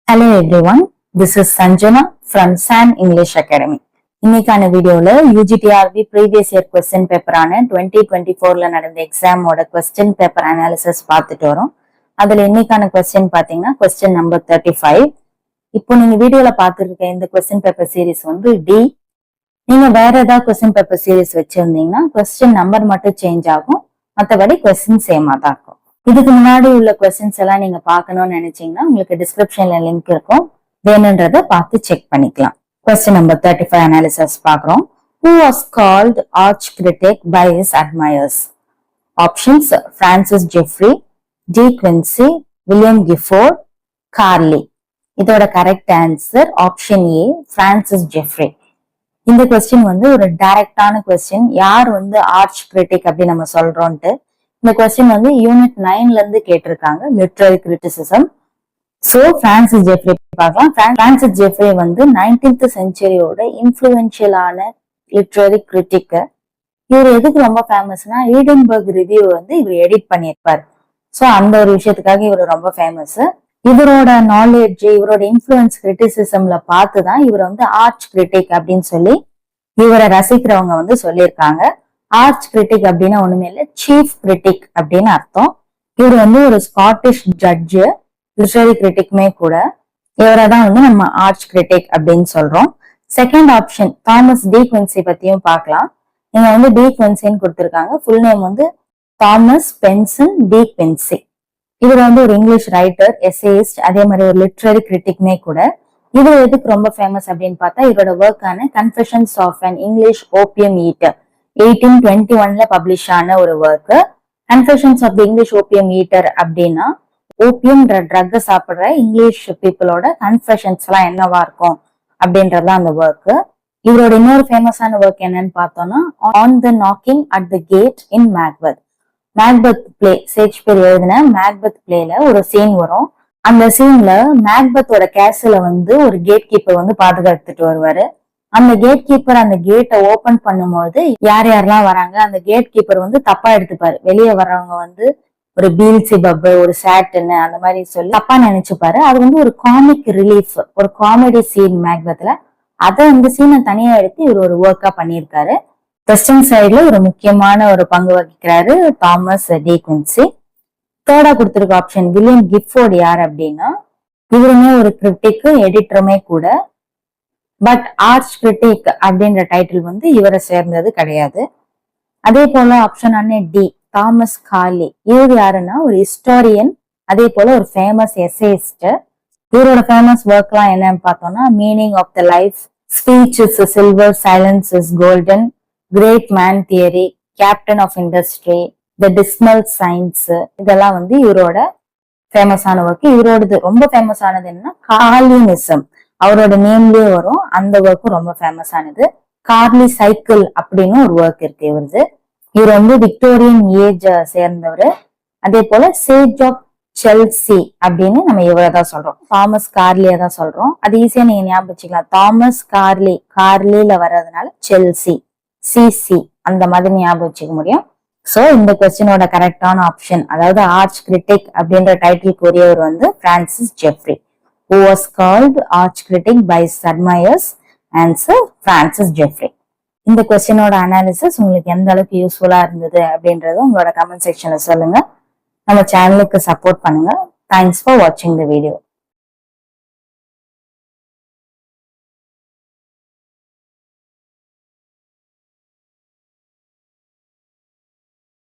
Hello everyone, this is Sanjana from San English Academy. இன்னைக்கான வீடியோல UGTRB previous year question paper ஆன 2024ல நடந்த எக்ஸாமோட question paper analysis பார்த்துட்டு வரோம். அதுல இன்னைக்கான question பாத்தீங்கன்னா question number 35. இப்போ நீங்க வீடியோல பார்த்துருக்க இந்த question paper series வந்து D. நீங்க வேற ஏதாவது question paper series வச்சிருந்தீங்கன்னா question number மட்டும் சேஞ்ச் ஆகும், மற்றபடி question சேமா தான் இருக்கும். இதுக்கு முன்னாடி உள்ள கொஸ்டின்ஸ் எல்லாம் நீங்க பார்க்கணும்னு நினைச்சீங்கன்னா உங்களுக்கு டிஸ்கிரிப்ஷன்ல லிங்க் இருக்கும், வேணுன்றத பார்த்து செக் பண்ணிக்கலாம். கொஸ்டின் நம்பர் 35 அனாலிசிஸ் பார்க்கிறோம். Who was called arch critic by his admirers? Options: Francis Jeffrey, D. Quincy, William Gifford, Carlyle. இதோட correct answer option A, Francis Jeffrey. இந்த கொஸ்டின் வந்து ஒரு டைரக்டான கொஸ்டின். யார் வந்து ஆர்ச் கிரிட்டிக் அப்படி நம்ம சொல்றோம்ட்டு இந்த கொஸ்டின் வந்து யூனிட் 9ல இருந்து கேட்டிருக்காங்க, literary criticism. So Francis Jeffrey பார்க்கலாம். பிரான்சிஸ் ஜெஃப்ரி வந்து 19th செஞ்சுரியோட இன்ஃபுளுன்ஷியலான லிட்ரரி கிரிட்டிக். இவர் எதுக்கு ரொம்ப ஃபேமஸ்னா ஈடன்பர்க் ரிவ்யூ வந்து இவர் எடிட் பண்ணியிருப்பார். சோ அந்த ஒரு விஷயத்துக்காக இவர் ரொம்ப ஃபேமஸ். இவரோட நாலேஜ், இவரோட இன்ஃபுளுன்ஸ் கிரிட்டிசிசம்ல பார்த்துதான் இவர் வந்து ஆர்ச் கிரிட்டிக் அப்படின்னு சொல்லி இவரை ரசிக்கிறவங்க வந்து சொல்லியிருக்காங்க. ஆர்ச் கிரிட்டிக் அப்படின்னா ஒண்ணுமே இல்லை, சீஃப் கிரிட்டிக் அப்படின்னு அர்த்தம். இவர் வந்து ஒரு ஸ்காட்டிஷ் ஜட்ஜு, லிட்ரரி கிரிட்டிக்மே கூட. இவரை தான் வந்து நம்ம ஆர்ச் கிரிட்டிக் அப்படின்னு சொல்றோம். Second option Thomas De Quincey பத்தியும் பார்க்கலாம். நீங்க வந்து டி குவின்சின்னு கொடுத்திருக்காங்க. ஃபுல் நேம் வந்து தாமஸ் பென்சன் டி குவின்சி. இவர் வந்து ஒரு இங்கிலீஷ் ரைட்டர், எஸ்ஏயிஸ்ட், அதே மாதிரி ஒரு லிட்ரரி கிரிட்டிக்மே கூட. இவர் எதுக்கு ரொம்ப ஃபேமஸ் அப்படின்னு பார்த்தா இவரோட ஒர்க்கான confessions of an English opium eater 1821ல பப்ளிஷ் ஆன ஒரு work. Confessions of the English opium eater அப்படின்னா ஓபியம் ட்ரக் சாப்பிடுற இங்கிலீஷ் பீப்புளோட கன்ஃபெஷன்ஸ் எல்லாம் என்னவா இருக்கும் அப்படின்றதுதான் அந்த ஒர்க். இவரோட இன்னொரு ஃபேமஸான ஒர்க் என்னன்னு பார்த்தோம்னா on the knocking at the gate in Macbeth. Macbeth play, Shakespeare எழுதின மேக்பெத் பிளேல ஒரு சீன் வரும். அந்த சீன்ல மேக்பெத்தோட கேஸ்ல வந்து ஒரு கேட் கீப்பர் வந்து பாதுகாத்துட்டு வருவாரு. அந்த கேட் கீப்பர் அந்த கேட்டை ஓபன் பண்ணும்போது யார் யாரெல்லாம் வராங்க அந்த கேட் கீப்பர் வந்து தப்பா எடுத்துப்பாரு. வெளியே வர்றவங்க வந்து ஒரு பீல்சிபப், ஒரு சாட்டுன்னு அந்த மாதிரி சொல்லி தப்பா நினைச்சுப்பாரு. அது வந்து ஒரு காமிக் ரிலீஃப், ஒரு காமெடி சீன் மேக்பெத்ல. அதை அந்த சீனை தனியா எடுத்து இவர் ஒரு ஒர்க்கா பண்ணியிருக்காரு. வெஸ்டர்ன் சைட்ல ஒரு முக்கியமான ஒரு பங்கு வகிக்கிறாரு தாமஸ் டி குவின்சி. தேர்டா கொடுத்திருக்க ஆப்ஷன் வில்லியம் கிஃபோர்ட். யார் அப்படின்னா இவருமே ஒரு கிரிட்டிக், எடிட்டருமே கூட. பட் ஆர்ச் கிரிட்டிக் அப்படின்ற டைட்டில் வந்து இவரை சேர்ந்தது கிடையாது. அதே போல ஆப்ஷன் அண்ணே டி, தாமஸ் கார்லி. இவர் யாருன்னா ஒரு ஹிஸ்டாரியன், அதே போல ஒரு ஃபேமஸ் எஸ்ஏயிஸ்ட். இவரோட ஃபேமஸ் ஒர்க் எல்லாம் என்னன்னு பார்த்தோம்னா meaning of the life, speech is silver, silence is golden, great man theory, captain of industry, the dismal science. இதெல்லாம் வந்து இவரோட ஃபேமஸான ஒர்க். இவரோடது ரொம்ப ஃபேமஸ் ஆனது என்னன்னா கார்லினிசம், அவரோட நேம்லயே வரும். அந்த ஒர்க்கும் ரொம்ப ஃபேமஸ் ஆனது. கார்லி சைக்கிள் அப்படின்னு ஒரு ஒர்க் இருக்கு இவரது. இவர் வந்து விக்டோரியன் ஏஜ் சேர்ந்தவர். அதே போல சேஜ் ஆஃப் செல்சி அப்படின்னு நம்ம இவரை தான் சொல்றோம், தாமஸ் கார்லியை தான் சொல்றோம். அது ஈஸியா நீங்க ஞாபகம் வச்சுக்கலாம். தாமஸ் கார்லி, கார்லில வர்றதுனால செல்சி, சிசி அந்த மாதிரி ஞாபகம் வச்சுக்க முடியும். சோ இந்த கொஸ்டினோட கரெக்டான ஆப்ஷன், அதாவது ஆர்ச் கிரிட்டிக் அப்படின்ற டைட்டில் கூறியவர் வந்து Francis Jeffrey. Who was called arch critic by his admirers? Answer: Francis Jeffrey. இந்த கொஸ்டினோட அனாலிசிஸ் உங்களுக்கு எந்த அளவுக்கு யூஸ்ஃபுல்லா இருந்தது அப்படின்றத உங்களோட கமெண்ட் செக்ஷன்ல சொல்லுங்க. நம்ம சேனலுக்கு சப்போர்ட் பண்ணுங்க. தேங்க்ஸ் ஃபார் வாட்சிங் த வீடியோ.